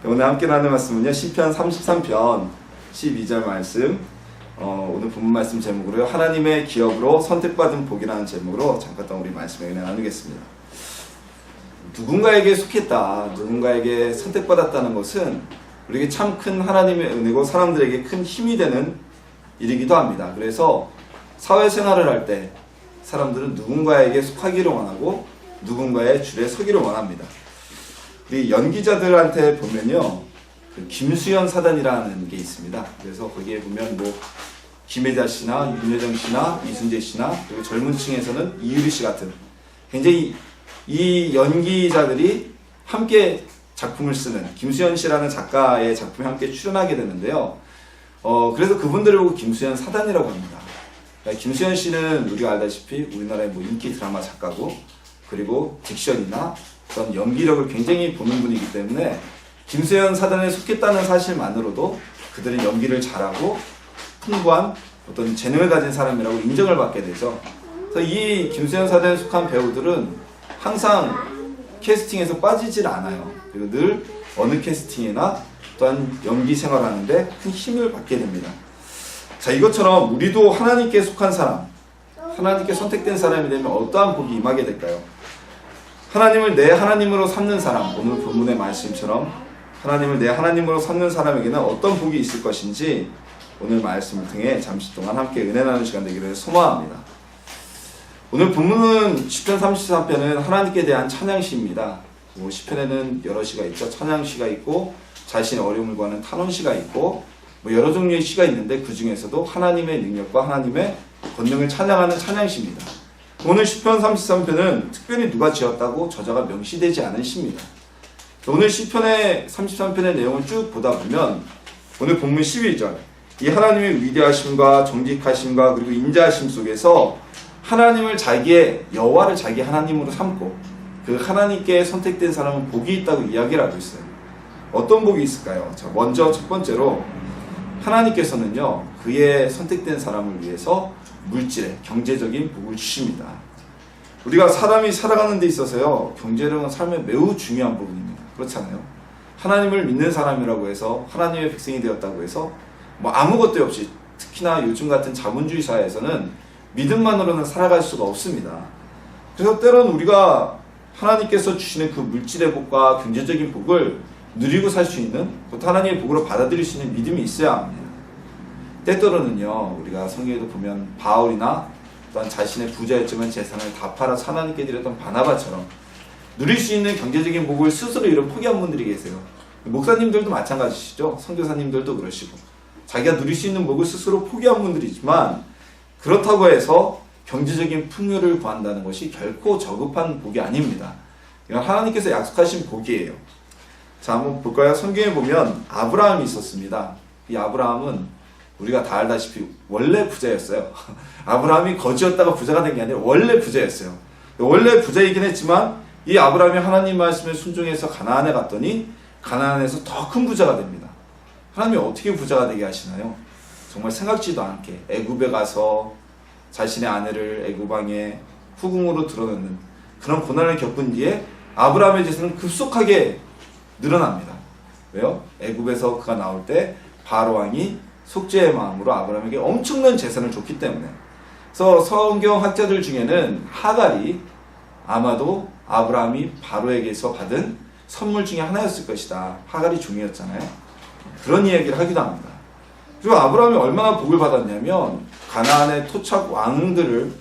오늘 함께 나눌 말씀은요, 시편 33편 12절 말씀, 오늘 본문 말씀 제목으로요, 하나님의 기업으로 선택받은 복이라는 제목으로 잠깐 우리 말씀에 은혜 나누겠습니다. 누군가에게 속했다, 누군가에게 선택받았다는 것은 우리에게 참 큰 하나님의 은혜고 사람들에게 큰 힘이 되는 일이기도 합니다. 그래서 사회생활을 할 때 사람들은 누군가에게 속하기를 원하고 누군가의 줄에 서기를 원합니다. 우리 연기자들한테 보면요, 그 김수현 사단이라는 게 있습니다. 그래서 거기에 보면 뭐 김혜자 씨나 윤여정 씨나 이순재 씨나 그리고 젊은 층에서는 이유리 씨 같은 굉장히 이 연기자들이 함께 작품을 쓰는 김수현 씨라는 작가의 작품에 함께 출연하게 되는데요. 그래서 그분들을 보고 김수현 사단이라고 합니다. 김수현 씨는 우리가 알다시피 우리나라의 뭐 인기 드라마 작가고, 그리고 딕션이나 어떤 연기력을 굉장히 보는 분이기 때문에 김수현 사단에 속했다는 사실만으로도 그들은 연기를 잘하고 풍부한 어떤 재능을 가진 사람이라고 인정을 받게 되죠. 그래서 이 김수현 사단에 속한 배우들은 항상 캐스팅에서 빠지질 않아요. 그리고 늘 어느 캐스팅이나 또한 연기 생활하는데 큰 힘을 받게 됩니다. 자, 이것처럼 우리도 하나님께 속한 사람, 하나님께 선택된 사람이 되면 어떠한 복이 임하게 될까요? 하나님을 내 하나님으로 삼는 사람, 오늘 본문의 말씀처럼 하나님을 내 하나님으로 삼는 사람에게는 어떤 복이 있을 것인지 오늘 말씀을 통해 잠시 동안 함께 은혜 나누는 시간 되기를 소망합니다. 오늘 본문은 시편 33편은 하나님께 대한 찬양시입니다. 시편에는 여러 시가 있죠. 찬양시가 있고 자신의 어려움을 구하는 탄원시가 있고 여러 종류의 시가 있는데 그 중에서도 하나님의 능력과 하나님의 권능을 찬양하는 찬양시입니다. 오늘 시편 33편은 특별히 누가 지었다고 저자가 명시되지 않은 시입니다. 오늘 시편의 33편의 내용을 쭉 보다 보면 오늘 본문 12절, 이 하나님의 위대하심과 정직하심과 그리고 인자하심 속에서 하나님을 자기의 여호와를 자기 하나님으로 삼고 그 하나님께 선택된 사람은 복이 있다고 이야기를 하고 있어요. 어떤 복이 있을까요? 자, 먼저 첫 번째로 하나님께서는요, 그의 선택된 사람을 위해서 물질의 경제적인 복을 주십니다. 우리가 사람이 살아가는 데 있어서요, 경제력은 삶에 매우 중요한 부분입니다. 그렇잖아요. 하나님을 믿는 사람이라고 해서 하나님의 백성이 되었다고 해서 아무것도 없이, 특히나 요즘 같은 자본주의 사회에서는 믿음만으로는 살아갈 수가 없습니다. 그래서 때로는 우리가 하나님께서 주시는 그 물질의 복과 경제적인 복을 누리고 살 수 있는, 곧 하나님의 복으로 받아들일 수 있는 믿음이 있어야 합니다. 때때로는요, 우리가 성경에도 보면 바울이나 또한 자신의 부자였지만 재산을 다 팔아서 하나님께 드렸던 바나바처럼 누릴 수 있는 경제적인 복을 스스로 이런 포기한 분들이 계세요. 목사님들도 마찬가지시죠. 선교사님들도 그러시고 자기가 누릴 수 있는 복을 스스로 포기한 분들이지만 그렇다고 해서 경제적인 풍요를 구한다는 것이 결코 저급한 복이 아닙니다. 이건 하나님께서 약속하신 복이에요. 자, 한번 볼까요? 성경에 보면 아브라함이 있었습니다. 이 아브라함은 우리가 다 알다시피 원래 부자였어요. 아브라함이 거지였다가 부자가 된 게 아니라 원래 부자였어요. 원래 부자이긴 했지만 이 아브라함이 하나님 말씀에 순종해서 가나안에 갔더니 가나안에서 더 큰 부자가 됩니다. 하나님이 어떻게 부자가 되게 하시나요? 정말 생각지도 않게 애굽에 가서 자신의 아내를 애굽 왕의 후궁으로 드러내는 그런 고난을 겪은 뒤에 아브라함의 재산은 급속하게 늘어납니다. 왜요? 애굽에서 그가 나올 때 바로 왕이 속죄의 마음으로 아브라함에게 엄청난 재산을 줬기 때문에. 그래서 성경 학자들 중에는 하갈이 아마도 아브라함이 바로에게서 받은 선물 중에 하나였을 것이다. 하갈이 종이었잖아요. 그런 이야기를 하기도 합니다. 그리고 아브라함이 얼마나 복을 받았냐면 가나안의 토착 왕들을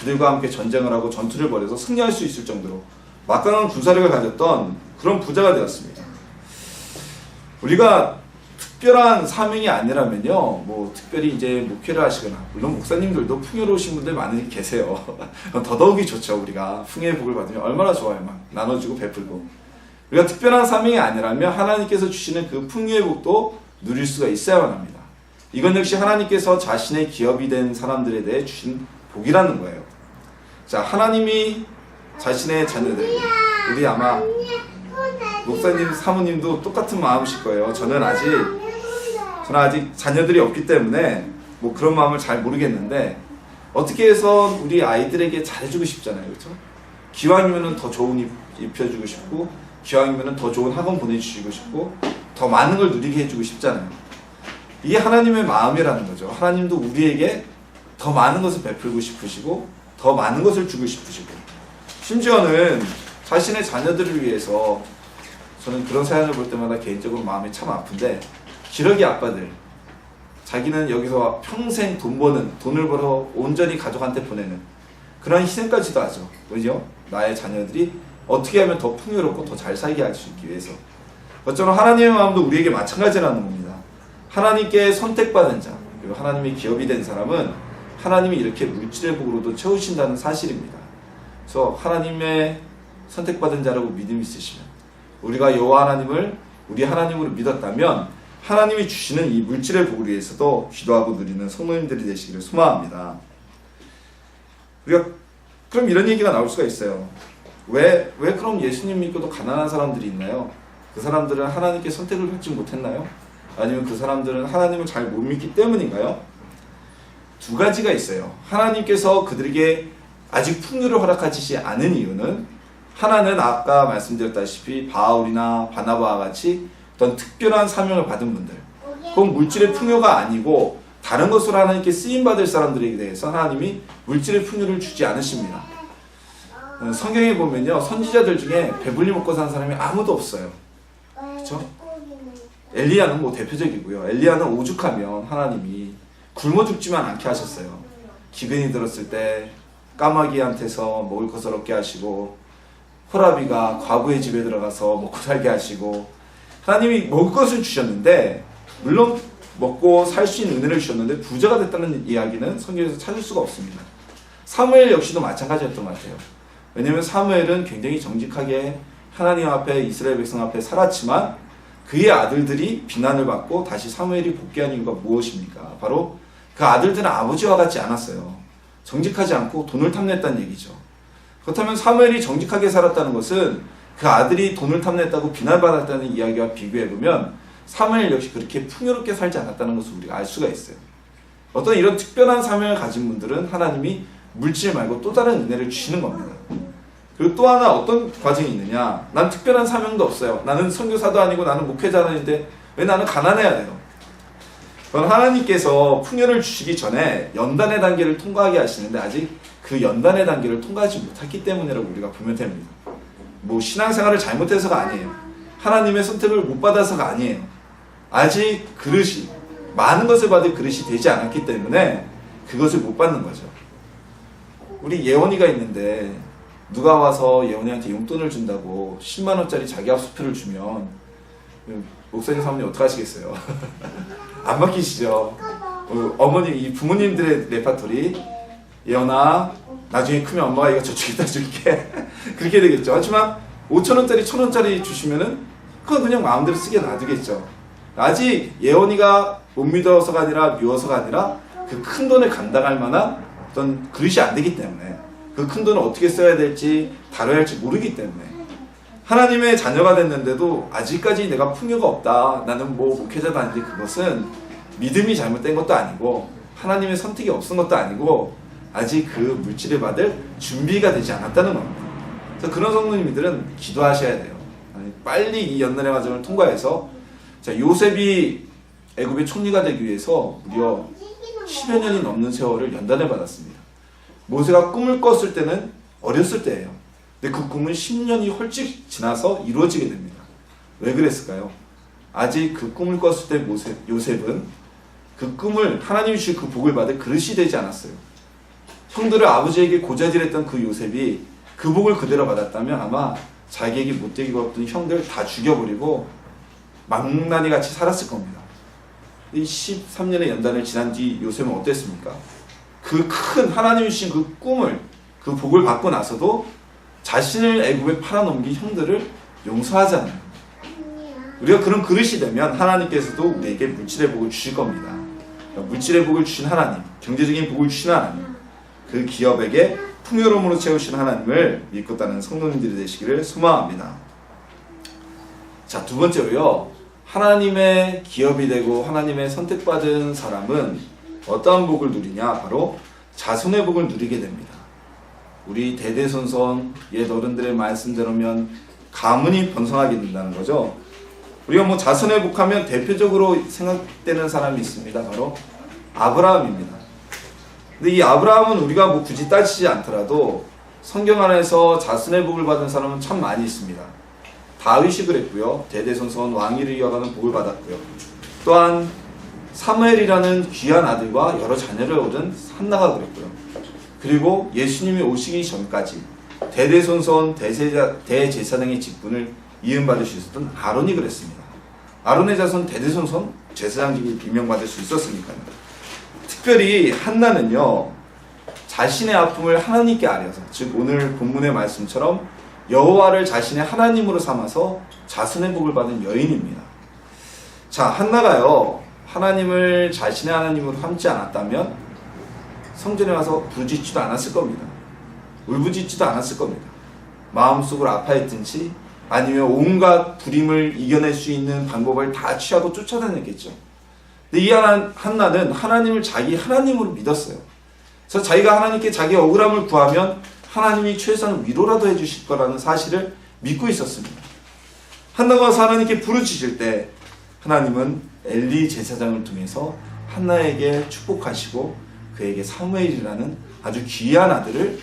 그들과 함께 전쟁을 하고 전투를 벌여서 승리할 수 있을 정도로 막강한 군사력을 가졌던 그런 부자가 되었습니다. 우리가 특별한 사명이 아니라면요, 특별히 이제 목회를 하시거나, 물론 목사님들도 풍요로우신 분들 많이 계세요. 더더욱이 좋죠. 우리가 풍요의 복을 받으면 얼마나 좋아요. 막 나눠주고 베풀고. 우리가 특별한 사명이 아니라면 하나님께서 주시는 그 풍요의 복도 누릴 수가 있어야만 합니다. 이건 역시 하나님께서 자신의 기업이 된 사람들에 대해 주신 복이라는 거예요. 자, 하나님이 자신의 자녀들에게, 우리 아마 목사님, 사모님도 똑같은 마음이실 거예요. 저는 아직 자녀들이 없기 때문에 그런 마음을 잘 모르겠는데 어떻게 해서 우리 아이들에게 잘해주고 싶잖아요. 그렇죠? 기왕이면 더 좋은 입혀주고 싶고, 기왕이면 더 좋은 학원 보내주시고 싶고, 더 많은 걸 누리게 해주고 싶잖아요. 이게 하나님의 마음이라는 거죠. 하나님도 우리에게 더 많은 것을 베풀고 싶으시고 더 많은 것을 주고 싶으시고, 심지어는 자신의 자녀들을 위해서, 저는 그런 사연을 볼 때마다 개인적으로 마음이 참 아픈데, 기러기 아빠들, 자기는 여기서 평생 돈을 벌어 온전히 가족한테 보내는 그런 희생까지도 하죠. 왜죠? 나의 자녀들이 어떻게 하면 더 풍요롭고 더 잘 살게 할 수 있기 위해서. 어쩌면 하나님의 마음도 우리에게 마찬가지라는 겁니다. 하나님께 선택받은 자, 그리고 하나님의 기업이 된 사람은 하나님이 이렇게 물질의 복으로도 채우신다는 사실입니다. 그래서 하나님의 선택받은 자라고 믿음이 있으시면, 우리가 여호와 하나님을 우리 하나님으로 믿었다면 하나님이 주시는 이 물질의 복을 위해서도 기도하고 누리는 성도님들이 되시기를 소망합니다. 우리가 그럼 이런 얘기가 나올 수가 있어요. 왜 그럼 예수님 믿고도 가난한 사람들이 있나요? 그 사람들은 하나님께 선택을 받지 못했나요? 아니면 그 사람들은 하나님을 잘 못 믿기 때문인가요? 두 가지가 있어요. 하나님께서 그들에게 아직 풍요를 허락하시지 않은 이유는, 하나는 아까 말씀드렸다시피 바울이나 바나바와 같이 어떤 특별한 사명을 받은 분들, 그건 물질의 풍요가 아니고 다른 것으로 하나님께 쓰임받을 사람들에게 대해서 하나님이 물질의 풍요를 주지 않으십니다. 성경에 보면요, 선지자들 중에 배불리 먹고 산 사람이 아무도 없어요. 그렇죠? 엘리야는 뭐 대표적이고요. 엘리야는 오죽하면 하나님이 굶어 죽지만 않게 하셨어요. 기근이 들었을 때 까마귀한테서 먹을 것을 얻게 하시고, 호라비가 과부의 집에 들어가서 먹고 살게 하시고, 하나님이 먹을 것을 주셨는데, 물론 먹고 살 수 있는 은혜를 주셨는데 부자가 됐다는 이야기는 성경에서 찾을 수가 없습니다. 사무엘 역시도 마찬가지였던 것 같아요. 왜냐하면 사무엘은 굉장히 정직하게 하나님 앞에, 이스라엘 백성 앞에 살았지만 그의 아들들이 비난을 받고 다시 사무엘이 복귀한 이유가 무엇입니까? 바로 그 아들들은 아버지와 같지 않았어요. 정직하지 않고 돈을 탐냈다는 얘기죠. 그렇다면 사무엘이 정직하게 살았다는 것은 그 아들이 돈을 탐냈다고 비난받았다는 이야기와 비교해보면 사무엘 역시 그렇게 풍요롭게 살지 않았다는 것을 우리가 알 수가 있어요. 어떤 이런 특별한 사명을 가진 분들은 하나님이 물질 말고 또 다른 은혜를 주시는 겁니다. 그리고 또 하나 어떤 과정이 있느냐, 난 특별한 사명도 없어요. 나는 선교사도 아니고 나는 목회자도 아닌데 왜 나는 가난해야 돼요? 그건 하나님께서 풍요를 주시기 전에 연단의 단계를 통과하게 하시는데 아직 그 연단의 단계를 통과하지 못했기 때문이라고 우리가 보면 됩니다. 뭐 신앙생활을 잘못해서가 아니에요. 하나님의 선택을 못 받아서가 아니에요. 아직 그릇이, 많은 것을 받을 그릇이 되지 않았기 때문에 그것을 못 받는 거죠. 우리 예원이가 있는데 누가 와서 예원이한테 용돈을 준다고 10만원짜리 자기 합수표를 주면 목사님 사모님 어떡하시겠어요? 안 맡기시죠? 어머니, 이 부모님들의 레파토리, 예원아 나중에 크면 엄마가 이거 저축에다 줄게 그렇게 되겠죠. 하지만 5천원짜리 1,000원짜리 주시면은 그건 그냥 마음대로 쓰게 놔두겠죠. 아직 예원이가 못 믿어서가 아니라 미워서가 아니라 그 큰 돈을 감당할 만한 어떤 그릇이 안 되기 때문에, 그 큰 돈을 어떻게 써야 될지 다뤄야 할지 모르기 때문에, 하나님의 자녀가 됐는데도 아직까지 내가 풍요가 없다, 나는 뭐 목회자도 아닌데, 그것은 믿음이 잘못된 것도 아니고 하나님의 선택이 없은 것도 아니고 아직 그 물질을 받을 준비가 되지 않았다는 겁니다. 그래서 그런 성도님들은 기도하셔야 돼요. 빨리 이 연단의 과정을 통과해서, 자, 요셉이 애굽의 총리가 되기 위해서 무려 10여 년이 넘는 세월을 연단을 받았습니다. 모세가 꿈을 꿨을 때는 어렸을 때예요. 근데 그 꿈은 10년이 헐찍 지나서 이루어지게 됩니다. 왜 그랬을까요? 아직 그 꿈을 꿨을 때 요셉은 그 꿈을, 하나님이 주신 그 복을 받을 그릇이 되지 않았어요. 형들을 아버지에게 고자질했던 그 요셉이 그 복을 그대로 받았다면 아마 자기에게 못되게 굴었던 형들 다 죽여버리고 망나니 같이 살았을 겁니다. 이 13년의 연단을 지난 뒤 요셉은 어땠습니까? 그 큰 하나님이 주신 그 꿈을, 그 복을 받고 나서도 자신을 애굽에 팔아넘긴 형들을 용서하지 않아요. 우리가 그런 그릇이 되면 하나님께서도 우리에게 물질의 복을 주실 겁니다. 물질의 복을 주신 하나님, 경제적인 복을 주신 하나님, 그 기업에게 풍요로움으로 채우신 하나님을 믿고 따르는 성도님들이 되시기를 소망합니다. 자, 두 번째로요, 하나님의 기업이 되고 하나님의 선택받은 사람은 어떠한 복을 누리냐? 바로 자손의 복을 누리게 됩니다. 우리 대대손손 옛 어른들의 말씀대로면 가문이 번성하게 된다는 거죠. 우리가 뭐 자손의 복하면 대표적으로 생각되는 사람이 있습니다. 바로 아브라함입니다. 근데 이 아브라함은 우리가 뭐 굳이 따지지 않더라도 성경 안에서 자손의 복을 받은 사람은 참 많이 있습니다. 다윗이 그랬고요. 대대손손 왕위를 이어가는 복을 받았고요. 또한 사무엘이라는 귀한 아들과 여러 자녀를 얻은 한나가 그랬고요. 그리고 예수님이 오시기 전까지 대대손손 대제사장의 직분을 이음받을 수 있었던 아론이 그랬습니다. 아론의 자손 대대손손 제사장직을 비명받을 수 있었으니까요. 특별히 한나는요, 자신의 아픔을 하나님께 아뢰어서, 즉 오늘 본문의 말씀처럼 여호와를 자신의 하나님으로 삼아서 자손의 복을 받은 여인입니다. 자, 한나가요, 하나님을 자신의 하나님으로 삼지 않았다면 성전에 와서 부르짖지도 않았을 겁니다. 울부짖지도 않았을 겁니다. 마음속으로 아파했든지 아니면 온갖 불임을 이겨낼 수 있는 방법을 다 취하고 쫓아다녔겠죠. 근데 이 한나는 하나님을 자기 하나님으로 믿었어요. 그래서 자기가 하나님께 자기 억울함을 구하면 하나님이 최소한 위로라도 해주실 거라는 사실을 믿고 있었습니다. 한나가 와서 하나님께 부르짖을 때 하나님은 엘리 제사장을 통해서 한나에게 축복하시고 그에게 사무엘이라는 아주 귀한 아들을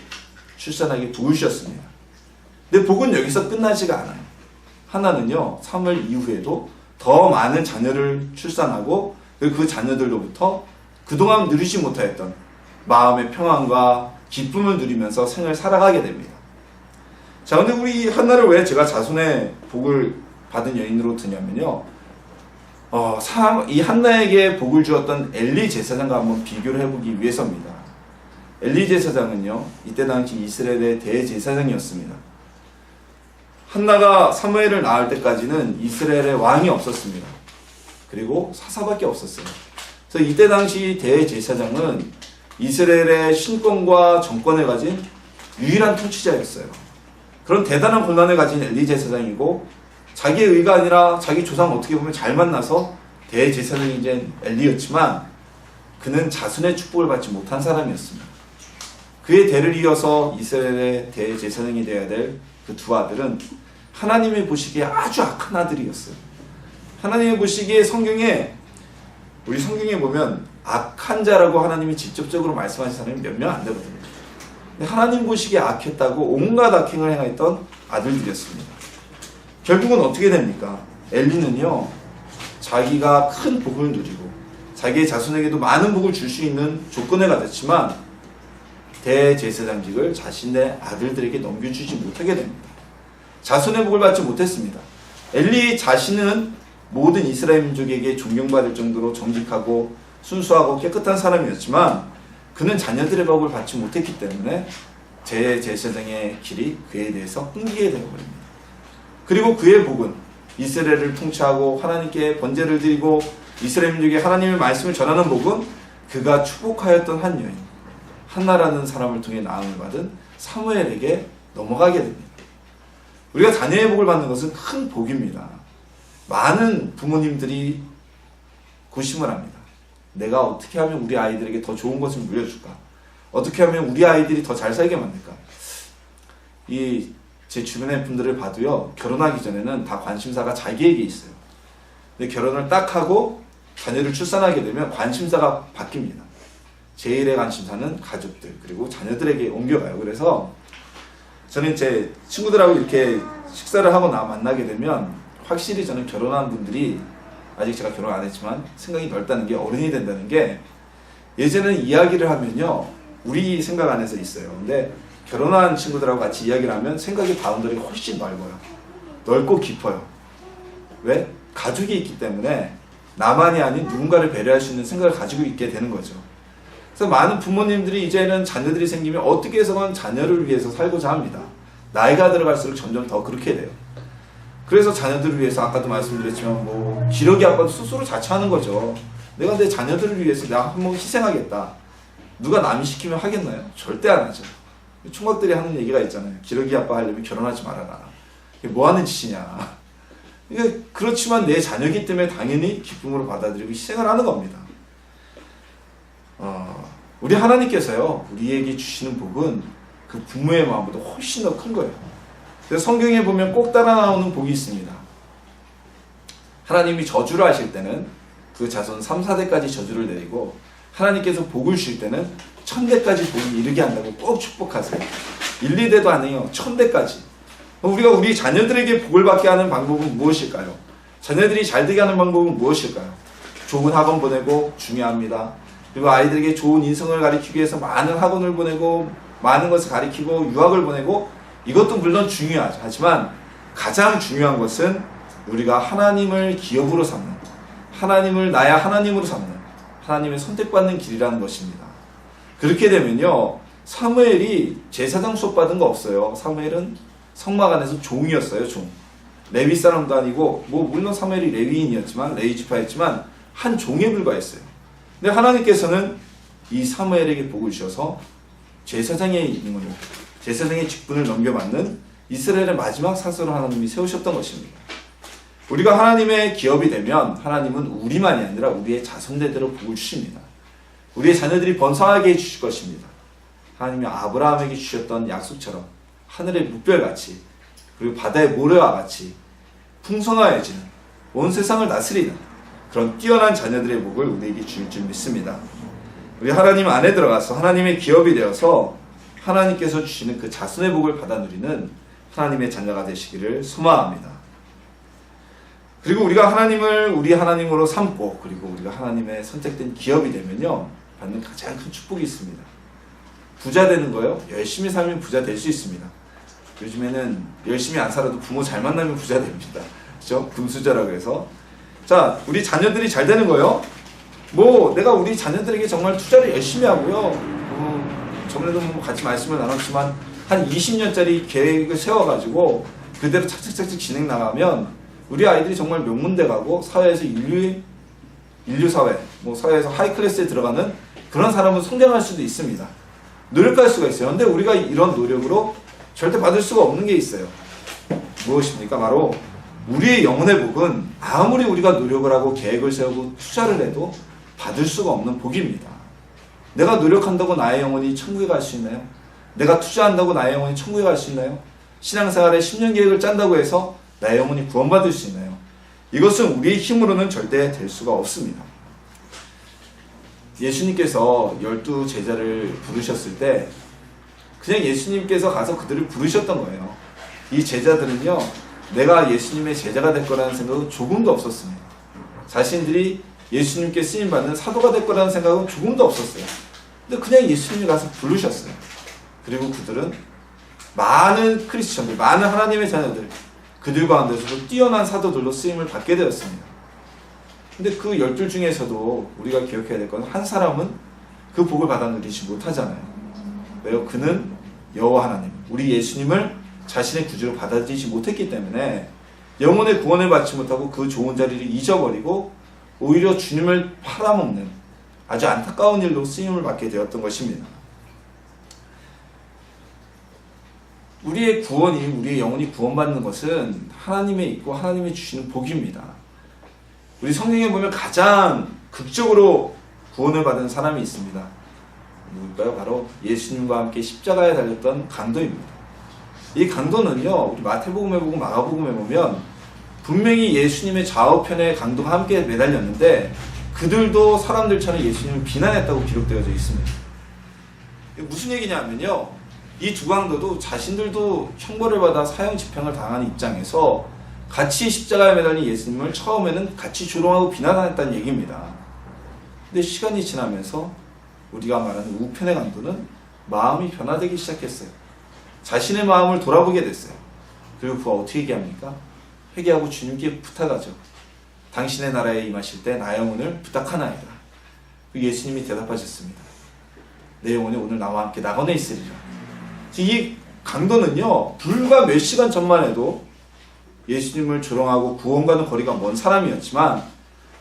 출산하게 도우셨습니다. 근데 복은 여기서 끝나지가 않아요. 한나는요, 사무엘 이후에도 더 많은 자녀를 출산하고 그 자녀들로부터 그동안 누리지 못하였던 마음의 평안과 기쁨을 누리면서 생을 살아가게 됩니다. 자, 근데 우리 한나를 왜 제가 자손의 복을 받은 여인으로 드냐면요, 이 한나에게 복을 주었던 엘리 제사장과 한번 비교를 해보기 위해서입니다. 엘리 제사장은요, 이때 당시 이스라엘의 대제사장이었습니다. 한나가 사무엘을 낳을 때까지는 이스라엘에 왕이 없었습니다. 그리고 사사밖에 없었어요. 그래서 이때 당시 대제사장은 이스라엘의 신권과 정권을 가진 유일한 통치자였어요. 그런 대단한 권한을 가진 엘리 제사장이고, 자기의 의가 아니라 자기 조상 어떻게 보면 잘 만나서 대제사장이 된 엘리였지만 그는 자손의 축복을 받지 못한 사람이었습니다. 그의 대를 이어서 이스라엘의 대제사장이 되어야 될 그 두 아들은 하나님이 보시기에 아주 악한 아들이었어요. 하나님이 보시기에 우리 성경에 보면 악한 자라고 하나님이 직접적으로 말씀하신 사람이 몇 명 안 되거든요. 근데 하나님 보시기에 악했다고 온갖 악행을 행했던 아들들이었습니다. 결국은 어떻게 됩니까? 엘리는요, 자기가 큰 복을 누리고 자기의 자손에게도 많은 복을 줄 수 있는 조건을 가졌지만 대제사장직을 자신의 아들들에게 넘겨주지 못하게 됩니다. 자손의 복을 받지 못했습니다. 엘리 자신은 모든 이스라엘 민족에게 존경받을 정도로 정직하고 순수하고 깨끗한 사람이었지만 그는 자녀들의 복을 받지 못했기 때문에 대제사장의 길이 그에 대해서 흥기게 되어버립니다. 그리고 그의 복은 이스라엘을 통치하고 하나님께 번제를 드리고 이스라엘 민족에 하나님의 말씀을 전하는 복은 그가 축복하였던 한 여인 한나라는 사람을 통해 낳음을 받은 사무엘에게 넘어가게 됩니다. 우리가 자녀의 복을 받는 것은 큰 복입니다. 많은 부모님들이 고심을 합니다. 내가 어떻게 하면 우리 아이들에게 더 좋은 것을 물려줄까? 어떻게 하면 우리 아이들이 더 잘 살게 만들까? 제 주변의 분들을 봐도요, 결혼하기 전에는 다 관심사가 자기에게 있어요. 근데 결혼을 딱 하고 자녀를 출산하게 되면 관심사가 바뀝니다. 제일의 관심사는 가족들 그리고 자녀들에게 옮겨가요. 그래서 저는 제 친구들하고 이렇게 식사를 하고 만나게 되면 확실히 저는 결혼한 분들이, 아직 제가 결혼 안 했지만 생각이 넓다는 게, 어른이 된다는 게, 예전에는 이야기를 하면요 우리 생각 안에서 있어요. 근데 결혼한 친구들하고 같이 이야기를 하면 생각의 바운더리 훨씬 넓어요. 넓고 깊어요. 왜? 가족이 있기 때문에 나만이 아닌 누군가를 배려할 수 있는 생각을 가지고 있게 되는 거죠. 그래서 많은 부모님들이 이제는 자녀들이 생기면 어떻게 해서건 자녀를 위해서 살고자 합니다. 나이가 들어갈수록 점점 더 그렇게 돼요. 그래서 자녀들을 위해서, 아까도 말씀드렸지만 뭐 기러기 아빠도 스스로 자처하는 거죠. 내가 내 자녀들을 위해서 내가 한번 희생하겠다. 누가 남이 시키면 하겠나요? 절대 안 하죠. 총각들이 하는 얘기가 있잖아요. 기러기 아빠 하려면 결혼하지 말아라. 이게 뭐 하는 짓이냐. 그러니까 그렇지만 내 자녀이기 때문에 당연히 기쁨으로 받아들이고 희생을 하는 겁니다. 우리 하나님께서요, 우리에게 주시는 복은 그 부모의 마음보다 훨씬 더 큰 거예요. 그래서 성경에 보면 꼭 따라 나오는 복이 있습니다. 하나님이 저주를 하실 때는 그 자손 3, 4대까지 저주를 내리고 하나님께서 복을 주실 때는 1000대까지 복을 이르게 한다고 꼭 축복하세요. 1, 2대도 아니에요. 1000대까지. 우리가 우리 자녀들에게 복을 받게 하는 방법은 무엇일까요? 자녀들이 잘 되게 하는 방법은 무엇일까요? 좋은 학원 보내고 중요합니다. 그리고 아이들에게 좋은 인성을 가르치기 위해서 많은 학원을 보내고 많은 것을 가르치고 유학을 보내고 이것도 물론 중요하죠. 하지만 가장 중요한 것은 우리가 하나님을 기업으로 삼는, 하나님을 나의 하나님으로 삼는, 하나님의 선택받는 길이라는 것입니다. 그렇게 되면요, 사무엘이 제사장 수업 받은 거 없어요. 사무엘은 성막 안에서 종이었어요. 종. 레위 사람도 아니고, 물론 사무엘이 레위인이었지만, 레위 지파였지만 한 종에 불과했어요. 근데 하나님께서는 이 사무엘에게 복을 주셔서 제사장의 임무를, 제사장의 직분을 넘겨받는 이스라엘의 마지막 사서로 하나님이 세우셨던 것입니다. 우리가 하나님의 기업이 되면 하나님은 우리만이 아니라 우리의 자손대대로 복을 주십니다. 우리의 자녀들이 번성하게 해주실 것입니다. 하나님이 아브라함에게 주셨던 약속처럼 하늘의 묵별같이 그리고 바다의 모래와 같이 풍성하여지는 온 세상을 다스리는 그런 뛰어난 자녀들의 복을 우리에게 주실 줄 믿습니다. 우리 하나님 안에 들어가서 하나님의 기업이 되어서 하나님께서 주시는 그 자손의 복을 받아 누리는 하나님의 자녀가 되시기를 소망합니다. 그리고 우리가 하나님을 우리 하나님으로 삼고 그리고 우리가 하나님의 선택된 기업이 되면요, 받는 가장 큰 축복이 있습니다. 부자 되는 거요. 열심히 살면 부자 될 수 있습니다. 요즘에는 열심히 안 살아도 부모 잘 만나면 부자 됩니다. 그렇죠? 금수저라고 해서. 자, 우리 자녀들이 잘 되는 거요. 내가 우리 자녀들에게 정말 투자를 열심히 하고요. 저번에도 같이 말씀을 나눴지만 한 20년짜리 계획을 세워가지고 그대로 착착착착 진행 나가면 우리 아이들이 정말 명문대 가고 사회에서 인류사회, 사회에서 하이클래스에 들어가는 그런 사람은 성장할 수도 있습니다. 노력할 수가 있어요. 근데 우리가 이런 노력으로 절대 받을 수가 없는 게 있어요. 무엇입니까? 바로 우리의 영혼의 복은 아무리 우리가 노력을 하고 계획을 세우고 투자를 해도 받을 수가 없는 복입니다. 내가 노력한다고 나의 영혼이 천국에 갈 수 있나요? 내가 투자한다고 나의 영혼이 천국에 갈 수 있나요? 신앙생활에 10년 계획을 짠다고 해서 나의 영혼이 구원받을 수 있나요? 이것은 우리의 힘으로는 절대 될 수가 없습니다. 예수님께서 12 제자를 부르셨을 때 그냥 예수님께서 가서 그들을 부르셨던 거예요. 이 제자들은요, 내가 예수님의 제자가 될 거라는 생각은 조금도 없었습니다. 자신들이 예수님께 쓰임받는 사도가 될 거라는 생각은 조금도 없었어요. 근데 그냥 예수님이 가서 부르셨어요. 그리고 그들은 많은 크리스천들, 많은 하나님의 자녀들, 그들 가운데서도 뛰어난 사도들로 쓰임을 받게 되었습니다. 근데 그 12 중에서도 우리가 기억해야 될 건 한 사람은 그 복을 받아 누리지 못하잖아요. 왜요? 그는 여호와 하나님, 우리 예수님을 자신의 구주로 받아들이지 못했기 때문에 영혼의 구원을 받지 못하고 그 좋은 자리를 잊어버리고 오히려 주님을 팔아먹는 아주 안타까운 일로 쓰임을 받게 되었던 것입니다. 우리의 구원이, 우리의 영혼이 구원받는 것은 하나님에 있고 하나님이 주시는 복입니다. 우리 성경에 보면 가장 극적으로 구원을 받은 사람이 있습니다. 누굴까요? 바로 예수님과 함께 십자가에 달렸던 강도입니다. 이 강도는요, 우리 마태복음에 보고 마가복음에 보면 분명히 예수님의 좌우편에 강도가 함께 매달렸는데 그들도 사람들처럼 예수님을 비난했다고 기록되어져 있습니다. 무슨 얘기냐면요, 이 두 강도도 자신들도 형벌을 받아 사형 집행을 당하는 입장에서 같이 십자가에 매달린 예수님을 처음에는 같이 조롱하고 비난했다는 얘기입니다. 근데 시간이 지나면서 우리가 말하는 우편의 강도는 마음이 변화되기 시작했어요. 자신의 마음을 돌아보게 됐어요. 그리고 그가 어떻게 얘기합니까? 회개하고 주님께 부탁하죠. 당신의 나라에 임하실 때 나의 영혼을 부탁하나이다. 예수님이 대답하셨습니다. 내 영혼이 오늘 나와 함께 낙원에 있으리라. 이 강도는요, 불과 몇 시간 전만 해도 예수님을 조롱하고 구원과는 거리가 먼 사람이었지만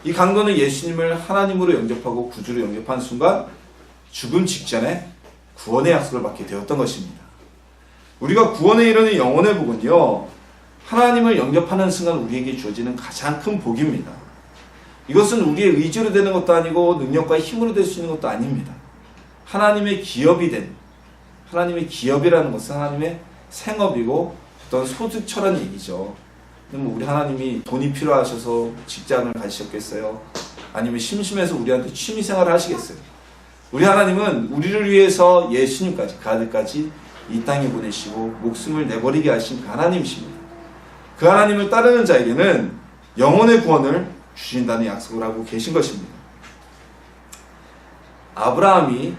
이 강도는 예수님을 하나님으로 영접하고 구주로 영접한 순간 죽음 직전에 구원의 약속을 받게 되었던 것입니다. 우리가 구원에 이르는 영혼의 복은요, 하나님을 영접하는 순간 우리에게 주어지는 가장 큰 복입니다. 이것은 우리의 의지로 되는 것도 아니고 능력과 힘으로 될 수 있는 것도 아닙니다. 하나님의 기업이 된, 하나님의 기업이라는 것은 하나님의 생업이고 어떤 소득처라는 얘기죠. 뭐 우리 하나님이 돈이 필요하셔서 직장을 가지셨겠어요? 아니면 심심해서 우리한테 취미생활을 하시겠어요? 우리 하나님은 우리를 위해서 예수님까지, 그 아들까지 이 땅에 보내시고 목숨을 내버리게 하신 그 하나님이십니다. 그 하나님을 따르는 자에게는 영혼의 구원을 주신다는 약속을 하고 계신 것입니다. 아브라함이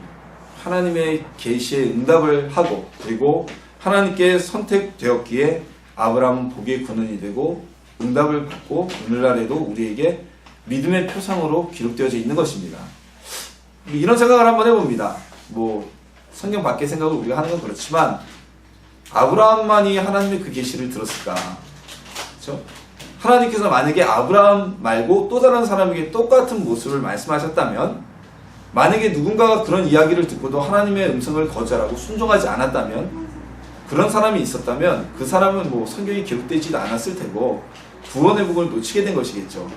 하나님의 계시에 응답을 하고 그리고 하나님께 선택되었기에 아브라함은 복의 근원이 되고 응답을 받고 오늘날에도 우리에게 믿음의 표상으로 기록되어져 있는 것입니다. 이런 생각을 한번 해봅니다. 뭐 성경 밖의 생각을 우리가 하는 건 그렇지만 아브라함만이 하나님의 그 계시를 들었을까? 그렇죠? 하나님께서 만약에 아브라함 말고 또 다른 사람에게 똑같은 모습을 말씀하셨다면, 만약에 누군가가 그런 이야기를 듣고도 하나님의 음성을 거절하고 순종하지 않았다면, 그런 사람이 있었다면 그 사람은 뭐 성경이 기록되지도 않았을 테고 구원의 복을 놓치게 된 것이겠죠.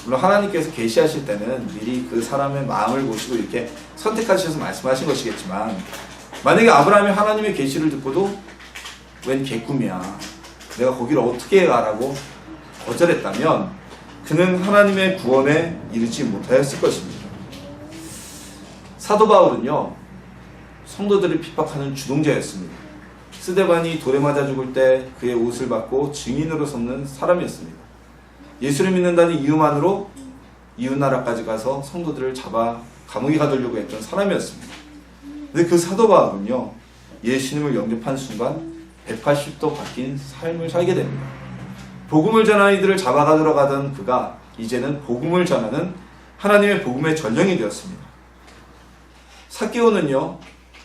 물론 하나님께서 계시하실 때는 미리 그 사람의 마음을 보시고 이렇게 선택하셔서 말씀하신 것이겠지만, 만약에 아브라함이 하나님의 계시를 듣고도 웬 개꿈이야, 내가 거기를 어떻게 가라고 거절했다면 그는 하나님의 구원에 이르지 못하였을 것입니다. 사도 바울은요, 성도들을 핍박하는 주동자였습니다. 스데반이 돌에 맞아 죽을 때 그의 옷을 받고 증인으로 섰는 사람이었습니다. 예수를 믿는다는 이유만으로 이웃나라까지 가서 성도들을 잡아 감옥에 가두려고 했던 사람이었습니다. 근데 그 사도 바울은요, 예수님을 영접한 순간 180도 바뀐 삶을 살게 됩니다. 복음을 전하는 이들을 잡아가두러 가던 그가 이제는 복음을 전하는 하나님의 복음의 전령이 되었습니다. 삭개오는요,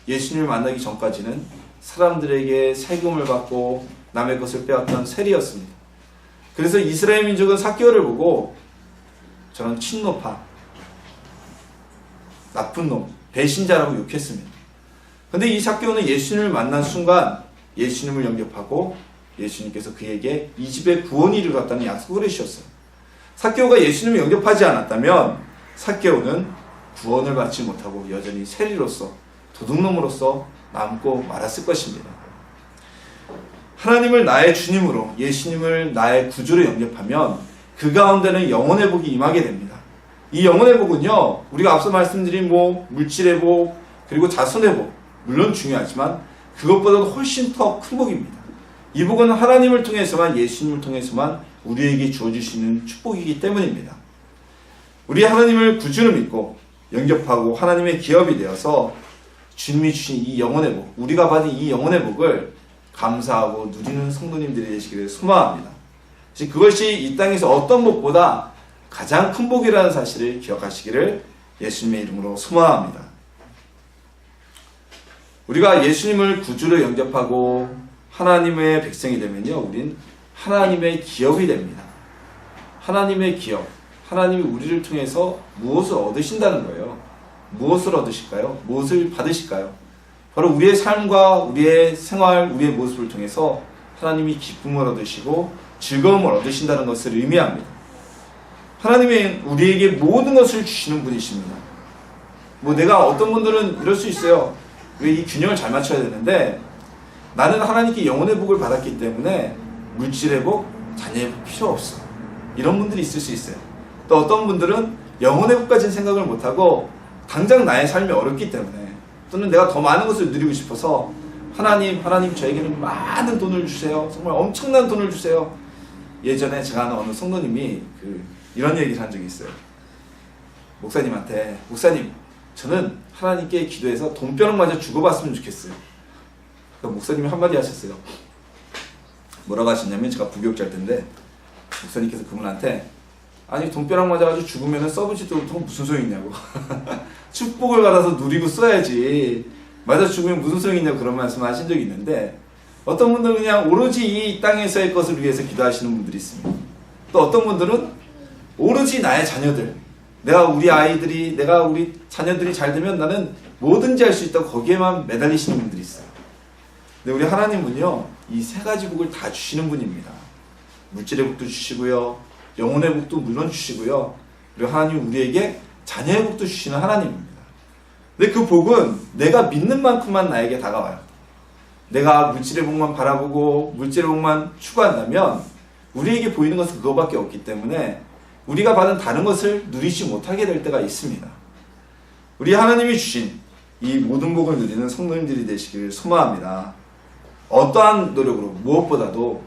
예수님을 만나기 전까지는 사람들에게 세금을 받고 남의 것을 빼앗던 세리였습니다. 그래서 이스라엘 민족은 삭개오를 보고 저는 친노파, 나쁜 놈, 배신자라고 욕했습니다. 근데 이 삭개오는 예수님을 만난 순간 예수님을 영접하고 예수님께서 그에게 이 집에 구원이 이르렀다는 약속을 해주셨어요. 삭개오가 예수님을 영접하지 않았다면 삭개오는 구원을 받지 못하고 여전히 세리로서, 도둑놈으로서 남고 말았을 것입니다. 하나님을 나의 주님으로, 예수님을 나의 구주로 영접하면 그 가운데는 영혼의 복이 임하게 됩니다. 이 영혼의 복은요, 우리가 앞서 말씀드린 뭐 물질의 복, 그리고 자손의 복, 물론 중요하지만 그것보다도 훨씬 더 큰 복입니다. 이 복은 하나님을 통해서만, 예수님을 통해서만 우리에게 주어주시는 축복이기 때문입니다. 우리 하나님을 구주로 믿고 영접하고 하나님의 기업이 되어서 주님이 주신 이 영혼의 복, 우리가 받은 이 영혼의 복을 감사하고 누리는 성도님들이 되시기를 소망합니다. 그것이 이 땅에서 어떤 복보다 가장 큰 복이라는 사실을 기억하시기를 예수님의 이름으로 소망합니다. 우리가 예수님을 구주로 영접하고 하나님의 백성이 되면요, 우린 하나님의 기업이 됩니다. 하나님의 기업, 하나님이 우리를 통해서 무엇을 얻으신다는 거예요. 무엇을 얻으실까요? 무엇을 받으실까요? 바로 우리의 삶과 우리의 생활, 우리의 모습을 통해서 하나님이 기쁨을 얻으시고 즐거움을 얻으신다는 것을 의미합니다. 하나님은 우리에게 모든 것을 주시는 분이십니다. 뭐 내가 어떤 분들은 이럴 수 있어요. 왜 이 균형을 잘 맞춰야 되는데, 나는 하나님께 영혼의 복을 받았기 때문에 물질의 복, 자녀의 복 필요 없어. 이런 분들이 있을 수 있어요. 또 어떤 분들은 영혼의 복까지는 생각을 못하고 당장 나의 삶이 어렵기 때문에, 또는 내가 더 많은 것을 누리고 싶어서 하나님 저에게는 많은 돈을 주세요. 정말 엄청난 돈을 주세요. 예전에 제가 아는 어느 성도님이 이런 얘기를 한 적이 있어요. 목사님한테, 목사님, 저는 하나님께 기도해서 돈벼락마저 주고받았으면 좋겠어요. 그러니까 목사님이 한마디 하셨어요. 뭐라고 하셨냐면, 제가 부교육자일 텐데 목사님께서 그분한테, 아니 돈벼락 맞아가지고 죽으면 써보지도 못하고 무슨 소용이 있냐고. 축복을 받아서 누리고 써야지, 맞아 죽으면 무슨 소용이 있냐고 그런 말씀을 하신 적이 있는데, 어떤 분들은 그냥 오로지 이 땅에서의 것을 위해서 기도하시는 분들이 있습니다. 또 어떤 분들은 오로지 나의 자녀들, 내가 우리 자녀들이 잘 되면 나는 뭐든지 할 수 있다고 거기에만 매달리시는 분들이 있어요. 근데 우리 하나님은요, 이 세 가지 복을 다 주시는 분입니다. 물질의 복도 주시고요, 영혼의 복도 물론 주시고요, 그리고 하나님 우리에게 자녀의 복도 주시는 하나님입니다. 근데 그 복은 내가 믿는 만큼만 나에게 다가와요. 내가 물질의 복만 바라보고 물질의 복만 추구한다면 우리에게 보이는 것은 그거밖에 없기 때문에 우리가 받은 다른 것을 누리지 못하게 될 때가 있습니다. 우리 하나님이 주신 이 모든 복을 누리는 성도님들이 되시길 소망합니다. 어떠한 노력으로 무엇보다도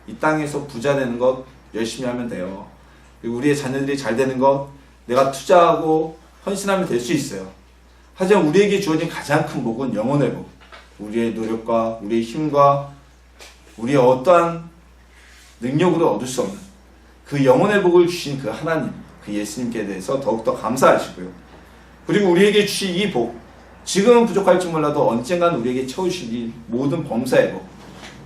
이 땅에서 부자 되는 것 열심히 하면 돼요. 그리고 우리의 자녀들이 잘 되는 것 내가 투자하고 헌신하면 될 수 있어요. 하지만 우리에게 주어진 가장 큰 복은 영혼의 복. 우리의 노력과 우리의 힘과 우리의 어떠한 능력으로 얻을 수 없는 그 영혼의 복을 주신 그 하나님, 그 예수님께 대해서 더욱더 감사하시고요. 그리고 우리에게 주신 이 복, 지금은 부족할지 몰라도 언젠간 우리에게 채우실 이 모든 범사의 복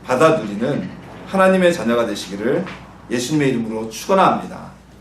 받아 누리는 하나님의 자녀가 되시기를 예수님의 이름으로 축원합니다.